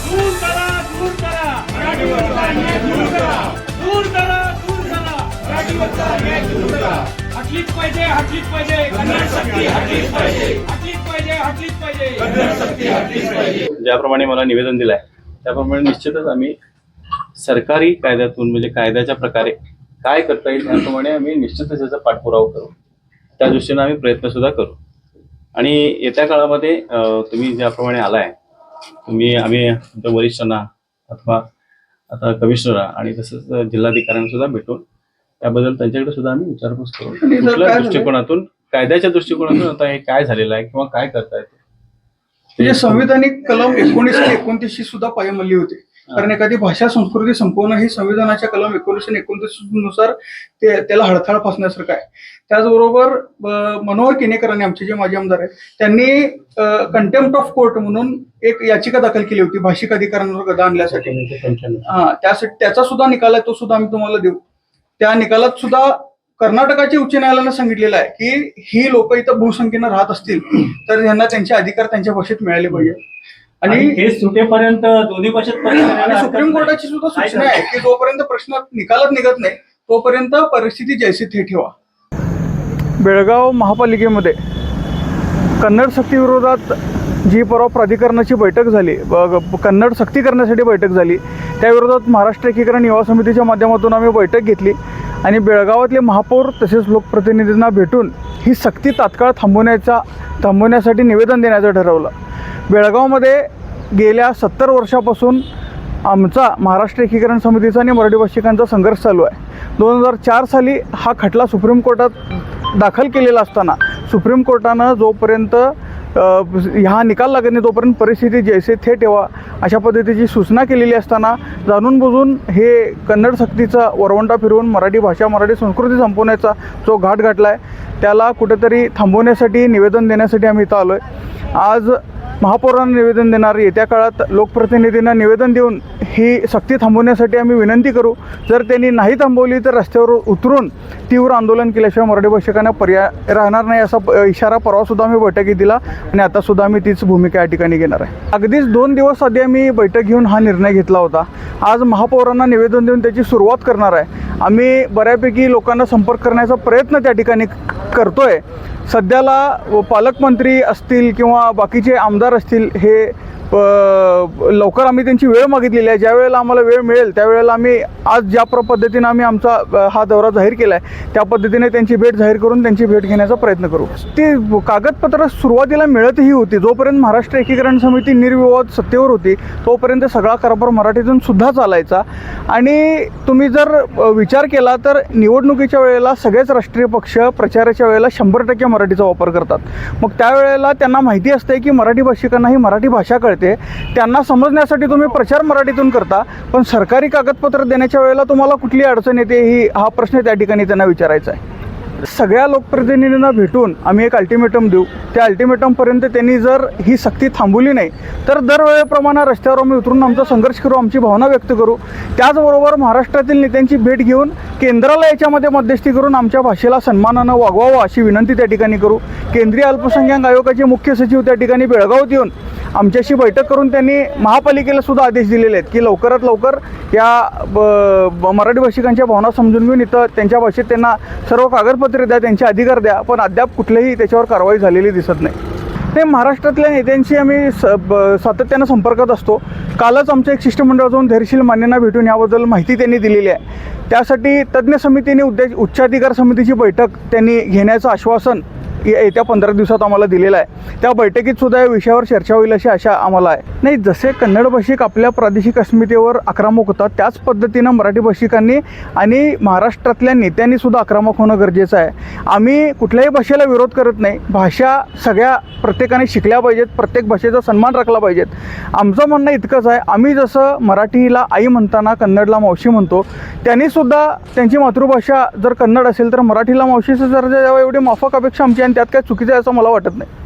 दूर करा, दूर करा. मराठीवरचा अन्याय दूर करा. दूर करा, दूर करा. मराठीवरचा अन्याय दूर करा. हटलीच पाहिजे, हटलीच पाहिजे. कन्नड सक्ती हटलीच पाहिजे. हटलीच पाहिजे, हटलीच पाहिजे. कन्नड सक्ती हटलीच पाहिजे. ज्याप्रमाणे मला निवेदन दिलंय त्याप्रमाणे निश्चितच आम्ही सरकारी कायद्यातून म्हणजे कायद्याच्या प्रकारे काय करता येईल त्याप्रमाणे आम्ही निश्चितच त्याचा पाठपुरावा करू. त्या दृष्टीने आम्ही प्रयत्न सुद्धा करू. आणि येत्या काळामध्ये तुम्ही ज्याप्रमाणे आलाय आम्ही तुमच्या वरिष्ठांना अथवा आता कमिशनर आणि तसंच जिल्हाधिकाऱ्यांना सुद्धा भेटून त्याबद्दल त्यांच्याकडे सुद्धा आम्ही विचारपूस करू. कुठल्या दृष्टिकोनातून कायद्याच्या दृष्टिकोनातून आता हे काय झालेलं आहे किंवा काय करता येते. म्हणजे संविधानिक कलम 1929 सुद्धा पायमल्ली होते. कारण एखादी भाषा संस्कृती संपवणं ही संविधानाच्या कलम 1929 नुसार त्याला हळहळ फासण्यासारखं आहे. त्याचबरोबर मनोहर किनेकरांनी आमचे जे माजी आमदार आहेत त्यांनी कंटेम्प्ट ऑफ कोर्ट म्हणून एक याचिका दाखल केली होती भाषिक अधिकारांवर गदा आणण्यासाठी. त्यासाठी त्याचा सुद्धा निकाल आहे, तो सुद्धा आम्ही तुम्हाला देऊ. त्या निकालात सुद्धा कर्नाटकाच्या उच्च न्यायालयानं सांगितलेलं आहे की ही लोक इथं बहुसंख्येनं राहत असतील तर त्यांना त्यांचे अधिकार त्यांच्या भाषेत मिळाले पाहिजे. आणि हे सुटेपर्यंत दोन्ही भाषेत आणि सुप्रीम कोर्टाची सुद्धा सूचना आहे की जोपर्यंत प्रश्न निकालात निघत नाही तोपर्यंत परिस्थिती जैसे थे ठेवा. बेळगाव महापालिकेमध्ये कन्नड सक्ती विरोधात जी परवा प्राधिकरणाची बैठक झाली, कन्नड सक्ती करण्यासाठी बैठक झाली, त्याविरोधात महाराष्ट्र एकीकरण युवा समितीच्या माध्यमातून आम्ही बैठक घेतली आणि बेळगावातले महापौर तसेच लोकप्रतिनिधींना भेटून ही सक्ती तात्काळ थांबवण्यासाठी निवेदन देण्याचं ठरवलं. बेळगावमध्ये गेल्या 70 वर्षापासून आमचा महाराष्ट्र एकीकरण समितीचा आणि मराठी भाषिकांचा संघर्ष चालू आहे. 2004 साली हा खटला सुप्रीम कोर्टात दाखल केलेला असताना सुप्रीम कोर्टानं जोपर्यंत हा निकाल लागत नाही तोपर्यंत परिस्थिती जैसे थे ठेवा अशा पद्धतीची सूचना केलेली असताना जाणून बुजून हे कन्नड सक्तीचा वरवंटा फिरवून मराठी भाषा मराठी संस्कृती संपवण्याचा जो घाट घातला आहे त्याला कुठेतरी थांबवण्यासाठी निवेदन देण्यासाठी आम्ही इथं आलो आहे. आज महापौरांना निवेदन देणार, येत्या काळात लोकप्रतिनिधींना निवेदन देऊन ही सक्ती थांबवण्यासाठी आम्ही विनंती करू. जर त्यांनी नाही थांबवली तर रस्त्यावर उतरून तीव्र आंदोलन केल्याशिवाय मराठी भाषिकांना पर्याय राहणार नाही असा इशारा परवासुद्धा आम्ही बैठकीत दिला आणि आतासुद्धा आम्ही तीच भूमिका या ठिकाणी घेणार आहे. अगदीच 2 दिवस आधी आम्ही बैठक घेऊन हा निर्णय घेतला होता. आज महापौरांना निवेदन देऊन त्याची सुरुवात करणार आहे. आम्ही बऱ्यापैकी लोकांना संपर्क करण्याचा प्रयत्न त्या ठिकाणी करतोय. सध्याला पालकमंत्री असतील किंवा बाकीचे आमदार असतील हे लवकर आम्ही त्यांची वेळ मागितलेली आहे. ज्या वेळेला आम्हाला वेळ मिळेल त्यावेळेला आम्ही आज ज्या पद्धतीनं आम्ही आमचा हा दौरा जाहीर केला आहे त्या पद्धतीने त्यांची भेट जाहीर करून त्यांची भेट घेण्याचा प्रयत्न करू. ती कागदपत्र सुरुवातीला मिळतही होती. जोपर्यंत महाराष्ट्र एकीकरण समिती निर्विवाद सत्तेवर होती तोपर्यंत सगळा कारभार मराठीतून सुद्धा चालायचा. आणि तुम्ही जर विचार केला तर निवडणुकीच्या वेळेला सगळेच राष्ट्रीय पक्ष प्रचाराच्या वेळेला 100% मराठीचा वापर करतात. मग त्यावेळेला त्यांना माहिती असते की मराठी भाषिकांना ही मराठी भाषा कळते, त्यांना समजण्यासाठी तुम्ही प्रचार मराठीतून करता, पण सरकारी कागदपत्र देण्याच्या वेळेला तुम्हाला कुठली अडचण येते हा प्रश्न त्या ठिकाणी त्यांना विचारायचा आहे. सगळ्या लोकप्रतिनिधींना भेटून आम्ही एक अल्टिमेटम देऊ. त्या अल्टिमेटमपर्यंत त्यांनी जर ही सक्ती थांबवली नाही तर दरवेळेप्रमाणे रस्त्यावर आम्ही उतरून आमचा संघर्ष करू, आमची भावना व्यक्त करू. त्याचबरोबर महाराष्ट्रातील नेत्यांची भेट घेऊन केंद्राला याच्यामध्ये मध्यस्थी करून आमच्या भाषेला सन्मानानं वागवावं अशी विनंती त्या ठिकाणी करू. केंद्रीय अल्पसंख्याक आयोगाचे मुख्य सचिव त्या ठिकाणी बेळगावात येऊन आमच्याशी बैठक करून त्यांनी महापालिकेला सुद्धा आदेश दिलेले आहेत की लवकरात लवकर या मराठी भाषिकांच्या भावना समजून घेऊन इथं त्यांच्या भाषेत त्यांना सर्व कागदपत्रे द्या, त्यांचे अधिकार द्या, पण अद्याप कुठलीही त्याच्यावर कारवाई झालेली दिसत नाही. ते महाराष्ट्रातल्या नेत्यांशी आम्ही सातत्यानं संपर्कात असतो. कालच आमचं एक शिष्टमंडळ जाऊन धैर्यशील मान्यांना भेटून याबद्दल माहिती त्यांनी दिलेली आहे. त्यासाठी तज्ज्ञ समितीने उच्चाधिकार समितीची बैठक त्यांनी घेण्याचं आश्वासन येत्या 15 दिवसात आम्हाला दिलेला आहे. त्या बैठकीत सुद्धा या विषयावर चर्चा होईल अशी आशा आम्हाला आहे. नाही, जसे कन्नड भाषिक आपल्या प्रादेशिक अस्मितेवर आक्रमक होतात त्याच पद्धतीनं मराठी भाषिकांनी आणि महाराष्ट्रातल्या नेत्यांनी सुद्धा आक्रमक होणं गरजेचं आहे. आम्ही कुठल्याही भाषेला विरोध करत नाही. भाषा सगळ्या प्रत्येकाने शिकल्या पाहिजेत, प्रत्येक भाषेचा सन्मान राखला पाहिजेत. आमचं म्हणणं इतकंच आहे, आम्ही जसं मराठीला आई म्हणताना कन्नडला मावशी म्हणतो, त्यांनीसुद्धा त्यांची मातृभाषा जर कन्नड असेल तर मराठीला मावशीचा दर्जा द्यावा एवढी माफक अपेक्षा आमची, आणि त्यात काय चुकीचं आहे असं मला वाटत नाही.